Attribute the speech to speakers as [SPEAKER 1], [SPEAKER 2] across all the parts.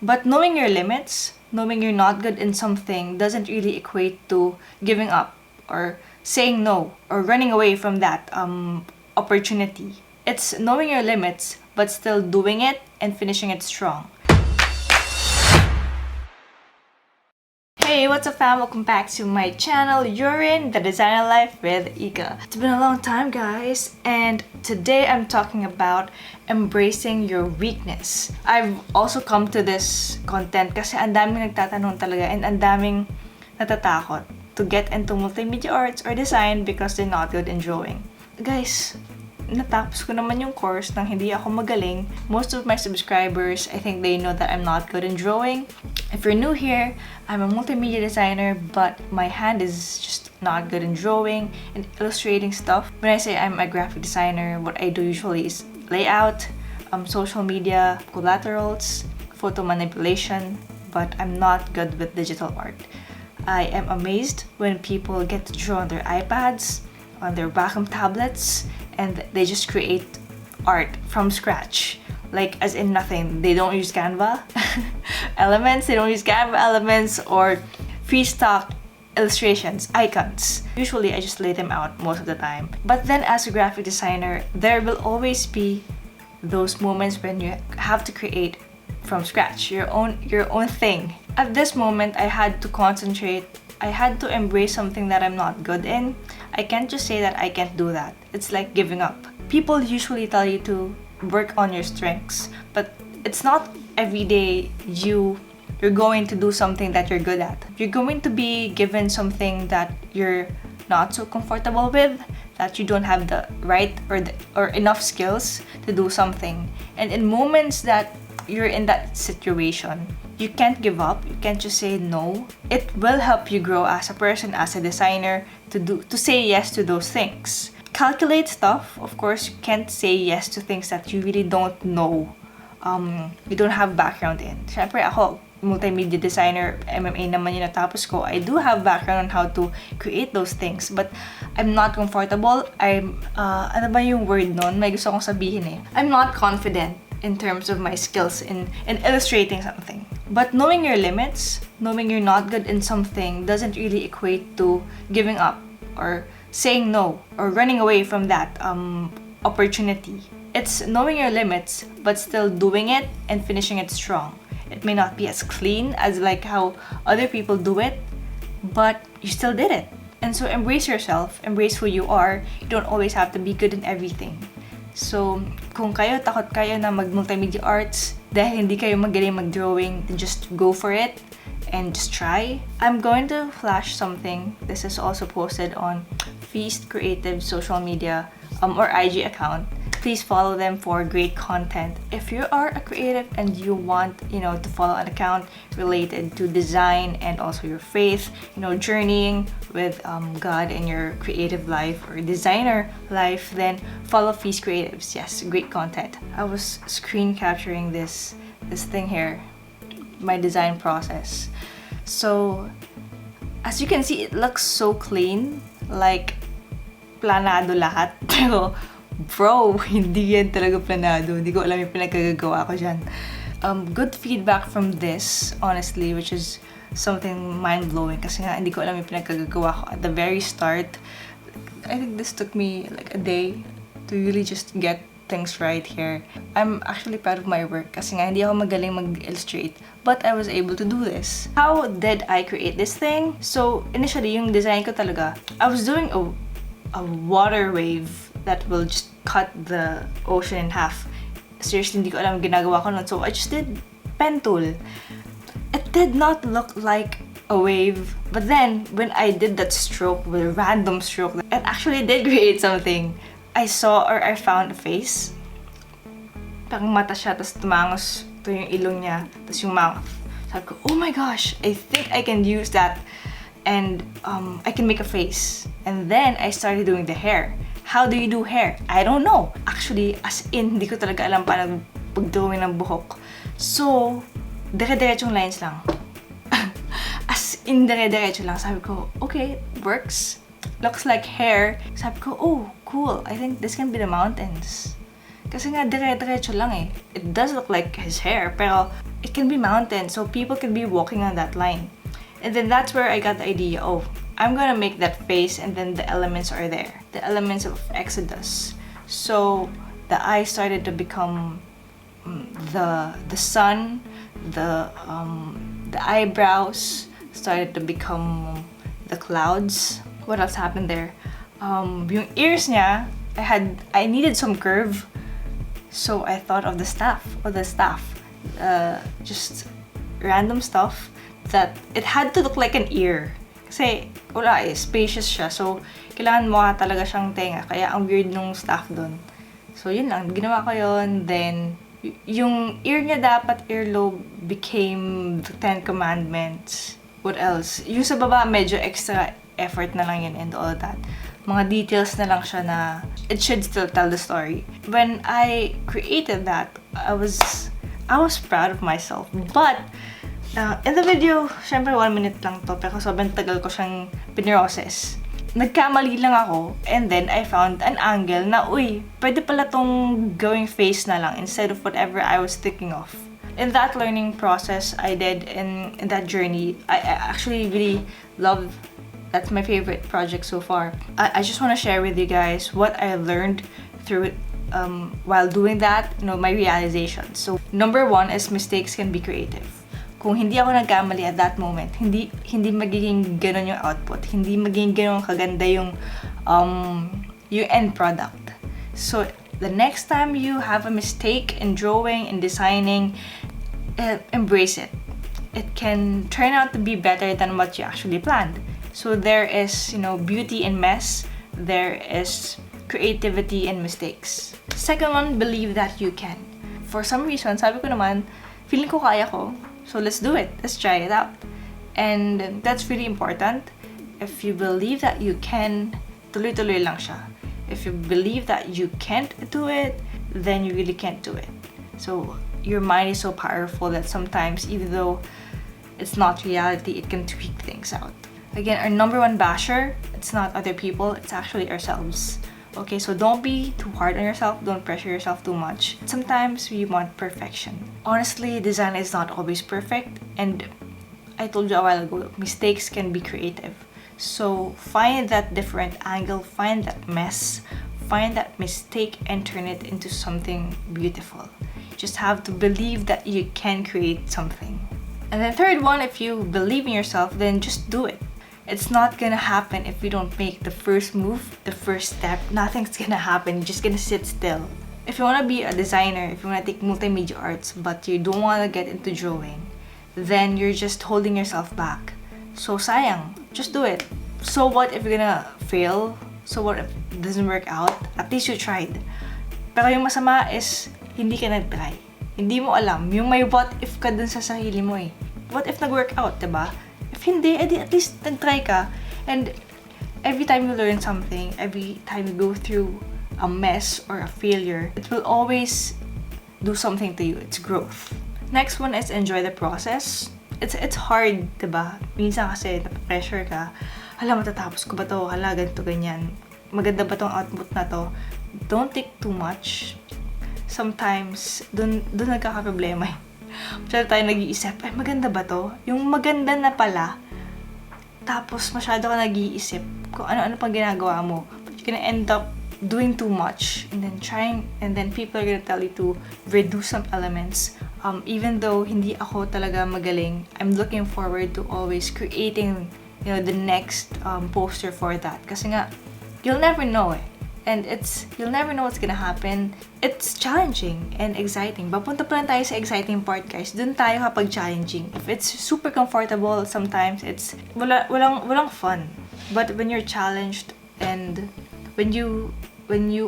[SPEAKER 1] But knowing your limits, knowing you're not good in something doesn't really equate to giving up or saying no or running away from that opportunity. It's knowing your limits but still doing it and finishing it strong. Hey, what's up fam? Welcome back to my channel. You're in The Designer Life with Ika. It's been a long time guys, and today I'm talking about embracing your weakness. I've also come to this content kasi ang daming nagtatanong talaga and ang daming natatakot to get into multimedia arts or design because they're not good in drawing. Guys, natapos ko naman yung course nang hindi ako magaling. Most of my subscribers, I think they know that I'm not good in drawing. If you're new here, I'm a multimedia designer, but my hand is just not good in drawing and illustrating stuff. When I say I'm a graphic designer, what I do usually is layout, social media, collaterals, photo manipulation, but I'm not good with digital art. I am amazed when people get to draw on their iPads, on their Wacom tablets, and they just create art from scratch. Like, as in nothing. They don't use Canva elements, they don't use Canva elements or free stock illustrations, icons. Usually, I just lay them out most of the time. But then as a graphic designer, there will always be those moments when you have to create from scratch, your own thing. At this moment, I had to concentrate. I had to embrace something that I'm not good in. I can't just say that I can't do that. It's like giving up. People usually tell you to work on your strengths, but it's not every day you're going to do something that you're good at. You're going to be given something that you're not so comfortable with, that you don't have the right or enough skills to do something. And in moments that you're in that situation, you can't give up. You can't just say no. It will help you grow as a person, as a designer, to say yes to those things. Calculate stuff. Of course, you can't say yes to things that you really don't know. You don't have background in. Siyempre ako, multimedia designer, MMA naman yung natapos ko. I do have background on how to create those things, but I'm not comfortable. Ano ba yung word nun? May gusto kong sabihin eh. I'm not confident in terms of my skills in illustrating something. But knowing your limits, knowing you're not good in something doesn't really equate to giving up or saying no or running away from that opportunity. It's knowing your limits but still doing it and finishing it strong. It may not be as clean as like how other people do it, but you still did it. And so embrace yourself, embrace who you are. You don't always have to be good in everything. So, kung takot kayo na mag-multimedia arts dahil hindi kayo magaling mag-drawing, then just go for it and just try. I'm going to flash something. This is also posted on Feast Creative social media or IG account. Please follow them for great content. If you are a creative and you want, to follow an account related to design and also your faith, journeying with God in your creative life or designer life, then follow Feast Creatives. Yes, great content. I was screen capturing this thing here, my design process. So, as you can see, it looks so clean, like planado lahat. Pero bro, hindi yan talaga planado. Hindi ko alam yung pinagkagagawa ko dyan. Good feedback from this, honestly, which is something mind-blowing kasi nga hindi ko alam yung pinagkagagawa ko at the very start. I think this took me like a day to really just get things right here. I'm actually proud of my work kasi nga hindi ako magaling mag-illustrate, but I was able to do this. How did I create this thing? So, initially, yung design ko talaga, I was doing a water wave that will just cut the ocean in half. Seriously, hindi ko alam ginagawa ko nun. So, I just did pen tool. It did not look like a wave. But then, when I did that stroke, with a random stroke, it actually did create something. I found a face. Parang mata siya, tapos tumangos to yung ilong niya, tapos yung mouth. Sabi ko, oh my gosh, I think I can use that. And I can make a face. And then, I started doing the hair. How do you do hair? I don't know. Actually, as in, hindi ko talaga alam paano pagdrawing ng buhok. So, dire-diretsong lines lang. As in, dire-diretso lang. Sabi ko, okay, works. Looks like hair. Sabi ko, oh, cool. I think this can be the mountains. Kasi nga, dire-diretso lang eh. It does look like his hair, pero it can be mountain, so people can be walking on that line. And then that's where I got the idea, oh, I'm gonna make that face and then the elements are there. The elements of Exodus. So, the eyes started to become the sun, the eyebrows started to become the clouds. What else happened there? Yung ears niya, I needed some curve, so I thought of the staff, just random stuff that it had to look like an ear. Kasi wala eh, spacious siya, so kailangan mukha talaga siyang tenga, kaya ang weird nung staff doon. So yun lang, ginawa ko yun. Then yung ear niya dapat earlobe became the 10 Commandments. What else? Yung sa baba, medyo extra effort na lang yun and all that. Mga details na lang siya na it should still tell the story. When I created that, I was proud of myself. But in the video, syempre 1 minute lang to, pero sobrang tagal ko siyang pinrocess. Nagkamali lang ako, and then I found an angle na, uy, pwede pala tong going face na lang instead of whatever I was thinking of. In that learning process I did in that journey, I actually really love. That's my favorite project so far. I just want to share with you guys what I learned through it while doing that, my realizations. So, number 1 is mistakes can be creative. Kung hindi ako nagkamali at that moment, hindi magiging ganun yung output. Hindi magiging ganun kaganda yung end product. So, the next time you have a mistake in drawing, in designing, embrace it. It can turn out to be better than what you actually planned. So, there is, beauty in mess. There is creativity in mistakes. Second one, believe that you can. For some reason, sabi ko naman, feeling ko kaya ko. So let's do it. Let's try it out. And that's really important. If you believe that you can, tuloy-tuloy lang siya. If you believe that you can't do it, then you really can't do it. So your mind is so powerful that sometimes, even though it's not reality, it can tweak things out. Again, our number 1 basher, it's not other people, it's actually ourselves. Okay, so don't be too hard on yourself. Don't pressure yourself too much. Sometimes we want perfection. Honestly, design is not always perfect. And I told you a while ago, mistakes can be creative. So find that different angle, find that mess, find that mistake and turn it into something beautiful. You just have to believe that you can create something. And the third one, if you believe in yourself, then just do it. It's not gonna happen if you don't make the first move, the first step. Nothing's gonna happen. You're just gonna sit still. If you wanna be a designer, if you wanna take multimedia arts, but you don't wanna get into drawing, then you're just holding yourself back. So sayang, just do it. So what if you're gonna fail? So what if it doesn't work out? At least you tried. Pero yung masama is, hindi ka nag-try. Hindi mo alam. Yung may what if ka dun sa sarili mo eh. What if nag-work out, diba? If hindi, edi at least nag-try ka. And every time you learn something, every time you go through a mess or a failure, it will always do something to you. It's growth. Next one is enjoy the process. It's hard, diba? Minsan kasi pressure ka. Hala, matatapos ko ba to? Hala, ganito, ganyan. Maganda ba tong output na to? Don't take too much. Sometimes, dun nagkakaproblema. Masyado tayo nag-iisip, ay maganda ba to? Yung maganda na pala, tapos masyado ka nag-iisip kung ano-ano pang ginagawa mo. But you're gonna end up doing too much and then people are gonna tell you to reduce some elements. Even though hindi ako talaga magaling, I'm looking forward to always creating, the next poster for that. Kasi nga, you'll never know eh. And you'll never know what's gonna happen. It's challenging and exciting. Papunta pa lang tayo sa exciting part, guys. Dun tayo kapag challenging. If it's super comfortable, sometimes it's walang fun. But when you're challenged and when you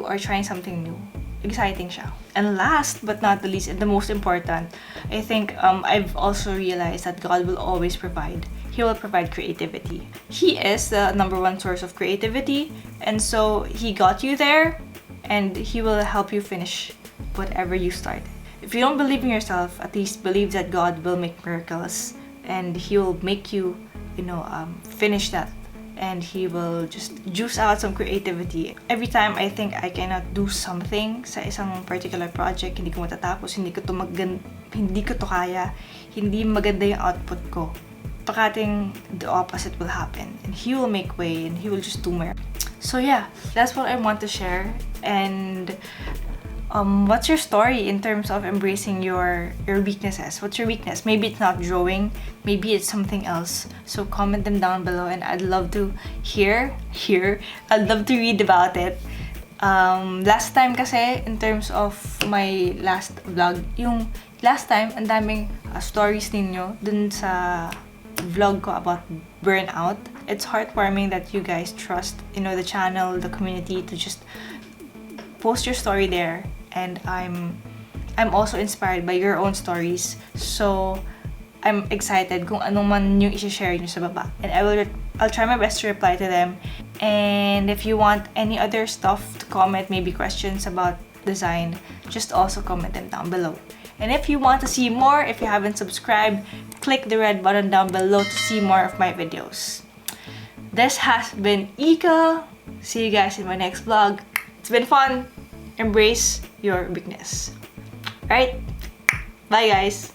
[SPEAKER 1] are trying something new, exciting siya. And last but not the least, and the most important, I think I've also realized that God will always provide. He will provide creativity. He is the number 1 source of creativity, and so He got you there, and He will help you finish whatever you start. If you don't believe in yourself, at least believe that God will make miracles, and He will make you, finish that and he will just juice out some creativity. Every time I think I cannot do something sa isang particular project, hindi ko matatapos, hindi ko to kaya, hindi maganda yung output ko, pakating the opposite will happen and he will make way and he will just do more. So yeah, that's what I want to share. And what's your story in terms of embracing your weaknesses? What's your weakness? Maybe it's not drawing, maybe it's something else. So comment them down below and I'd love to I'd love to read about it. Last time kasi, in terms of my last vlog, yung last time, ang daming stories ninyo dun sa vlog ko about burnout. It's heartwarming that you guys trust, the channel, the community, to just post your story there. And I'm also inspired by your own stories. So I'm excited kung ano man yung i-share nyo sa baba. And I'll try my best to reply to them. And if you want any other stuff to comment, maybe questions about design, just also comment them down below. And if you want to see more, if you haven't subscribed, click the red button down below to see more of my videos. This has been Ika. See you guys in my next vlog. It's been fun. Embrace your weakness. Alright? Bye guys!